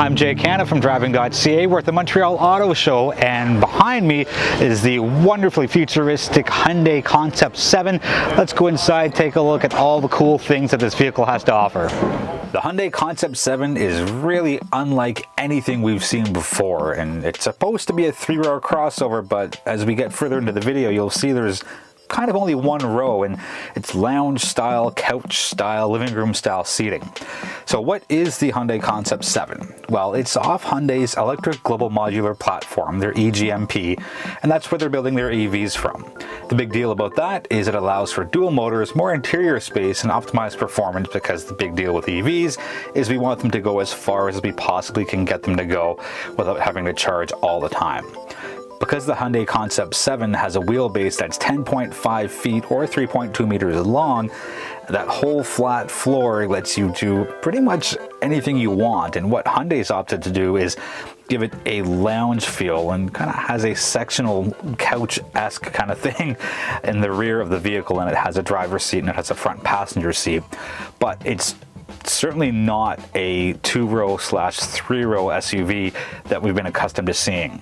I'm Jay Canna from Driving.ca. We're at the Montreal Auto Show, and behind me is the wonderfully futuristic Hyundai Concept 7. Let's go inside, take a look at all the cool things that this vehicle has to offer. The Hyundai Concept 7 is really unlike anything we've seen before, and it's supposed to be a three-row crossover, but as we get further into the video, you'll see there's kind of only one row, and it's lounge style, couch style, living room style seating. So what is the Hyundai Concept 7? Well, it's off Hyundai's Electric Global Modular Platform, their EGMP, and that's where they're building their EVs from. The big deal about that is it allows for dual motors, more interior space, and optimized performance, because the big deal with EVs is we want them to go as far as we possibly can get them to go without having to charge all the time. Because the Hyundai Concept 7 has a wheelbase that's 10.5 feet or 3.2 meters long, that whole flat floor lets you do pretty much anything you want. And what Hyundai's opted to do is give it a lounge feel and kind of has a sectional couch-esque kind of thing in the rear of the vehicle, and it has a driver's seat and it has a front passenger seat. But it's certainly not a two-row / three-row SUV that we've been accustomed to seeing.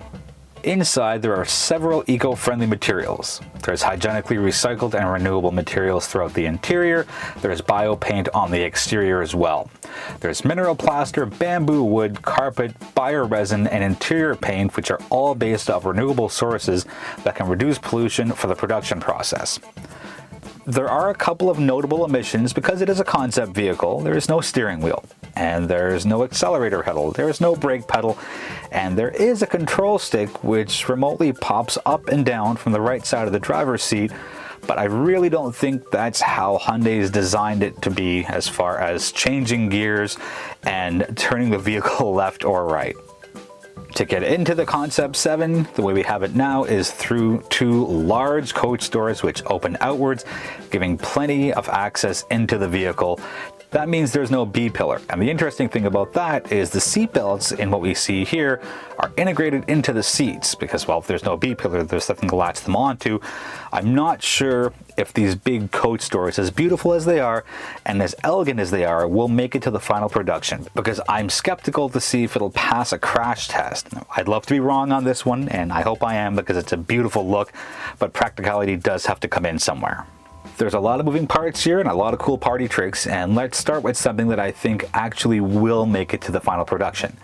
Inside, there are several eco-friendly materials. There's hygienically recycled and renewable materials throughout the interior. There's bio-paint on the exterior as well. There's mineral plaster, bamboo wood, carpet, bio-resin, and interior paint, which are all based off renewable sources that can reduce pollution for the production process. There are a couple of notable omissions because it is a concept vehicle. There is no steering wheel, and there's no accelerator pedal, there is no brake pedal, and there is a control stick which remotely pops up and down from the right side of the driver's seat, but I really don't think that's how Hyundai's designed it to be as far as changing gears and turning the vehicle left or right. To get into the Concept 7, the way we have it now is through two large coach doors which open outwards, giving plenty of access into the vehicle. That means there's no B-pillar, and the interesting thing about that is the seat belts in what we see here are integrated into the seats because, well, if there's no B-pillar, there's something to latch them onto. I'm not sure if these big coach doors, as beautiful as they are and as elegant as they are, will make it to the final production, because I'm skeptical to see if it'll pass a crash test. I'd love to be wrong on this one, and I hope I am, because it's a beautiful look, but practicality does have to come in somewhere. There's a lot of moving parts here and a lot of cool party tricks, and let's start with something that I think actually will make it to the final production.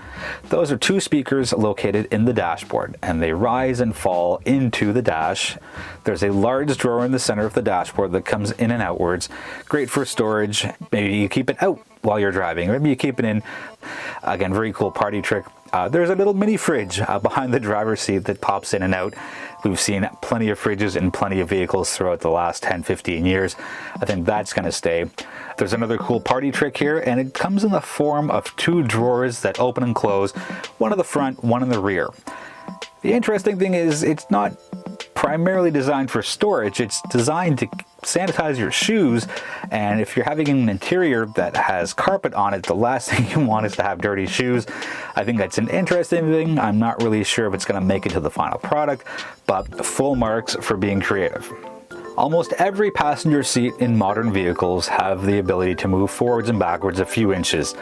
Those are two speakers located in the dashboard, and they rise and fall into the dash. There's a large drawer in the center of the dashboard that comes in and outwards. Great for storage. Maybe you keep it out while you're driving, or maybe you keep it in. Again, very cool party trick. There's a little mini fridge behind the driver's seat that pops in and out. We've seen plenty of fridges in plenty of vehicles throughout the last 10-15 years. I think that's going to stay. There's another cool party trick here, and it comes in the form of two drawers that open and close, one in the front, one in the rear. The interesting thing is it's not primarily designed for storage. It's designed to sanitize your shoes, and if you're having an interior that has carpet on it, the last thing you want is to have dirty shoes. I think that's an interesting thing. I'm not really sure if it's going to make it to the final product, but full marks for being creative. Almost every passenger seat in modern vehicles have the ability to move forwards and backwards a few inches.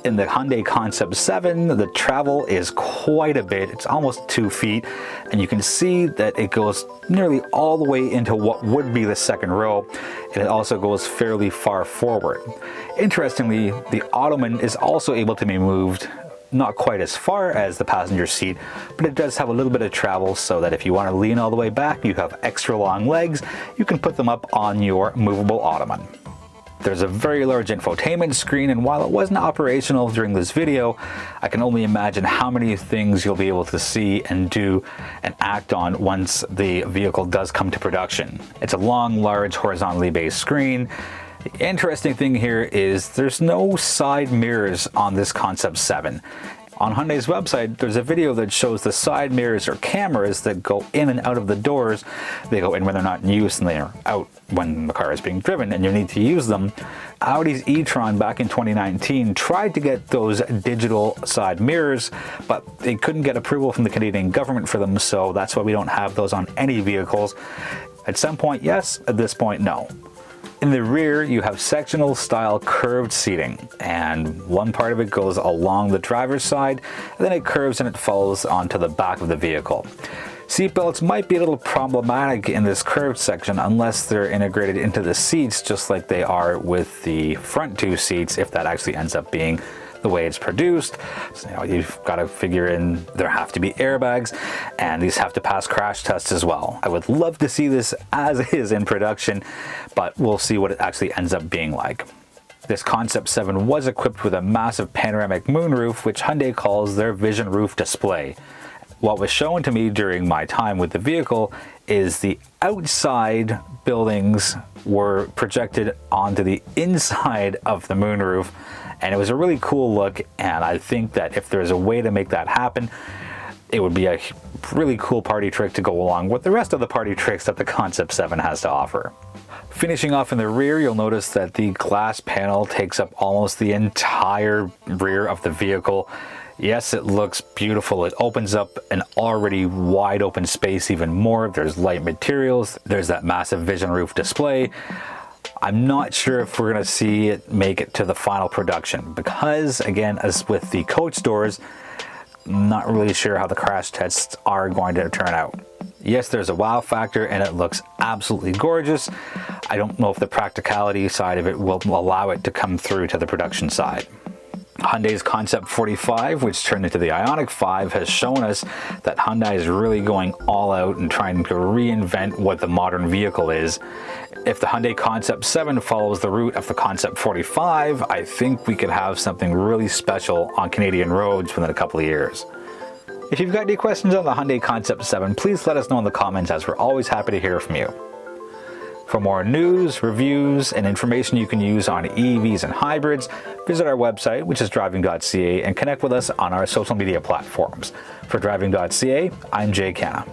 In the Hyundai Concept 7, the travel is quite a bit. It's almost 2 feet, and you can see that it goes nearly all the way into what would be the second row, and it also goes fairly far forward. Interestingly, the ottoman is also able to be moved not quite as far as the passenger seat, but it does have a little bit of travel, so that if you want to lean all the way back, you have extra long legs, you can put them up on your movable ottoman. There's a very large infotainment screen, and while it wasn't operational during this video, I can only imagine how many things you'll be able to see and do and act on once the vehicle does come to production. It's a long, large, horizontally based screen. The interesting thing here is there's no side mirrors on this Concept 7. On Hyundai's website, there's a video that shows the side mirrors or cameras that go in and out of the doors. They go in when they're not in use, and they're out when the car is being driven and you need to use them. Audi's e-tron back in 2019 tried to get those digital side mirrors, but they couldn't get approval from the Canadian government for them, so that's why we don't have those on any vehicles. At some point, yes. At this point, no. In the rear, you have sectional style curved seating, and one part of it goes along the driver's side, and then it curves and it falls onto the back of the vehicle. Seatbelts might be a little problematic in this curved section unless they're integrated into the seats just like they are with the front two seats, if that actually ends up being the way it's produced. So, you've got to figure in there have to be airbags, and these have to pass crash tests as well. I would love to see this as is in production, but we'll see what it actually ends up being like. This Concept 7 was equipped with a massive panoramic moonroof, which Hyundai calls their vision roof display. What was shown to me during my time with the vehicle is the outside buildings were projected onto the inside of the moonroof, and it was a really cool look, and I think that if there's a way to make that happen, it would be a really cool party trick to go along with the rest of the party tricks that the Concept 7 has to offer. Finishing off in the rear, you'll notice that the glass panel takes up almost the entire rear of the vehicle. Yes, it looks beautiful. It opens up an already wide open space even more. There's light materials. There's that massive vision roof display. I'm not sure if we're going to see it make it to the final production because, again, as with the coach doors, I'm not really sure how the crash tests are going to turn out. Yes, there's a wow factor and it looks absolutely gorgeous. I don't know if the practicality side of it will allow it to come through to the production side. Hyundai's Concept 45, which turned into the Ioniq 5, has shown us that Hyundai is really going all out and trying to reinvent what the modern vehicle is. If the Hyundai Concept 7 follows the route of the Concept 45, I think we could have something really special on Canadian roads within a couple of years. If you've got any questions on the Hyundai Concept 7, please let us know in the comments, as we're always happy to hear from you. For more news, reviews, and information you can use on EVs and hybrids, visit our website, which is Driving.ca, and connect with us on our social media platforms. For Driving.ca, I'm Jay Canna.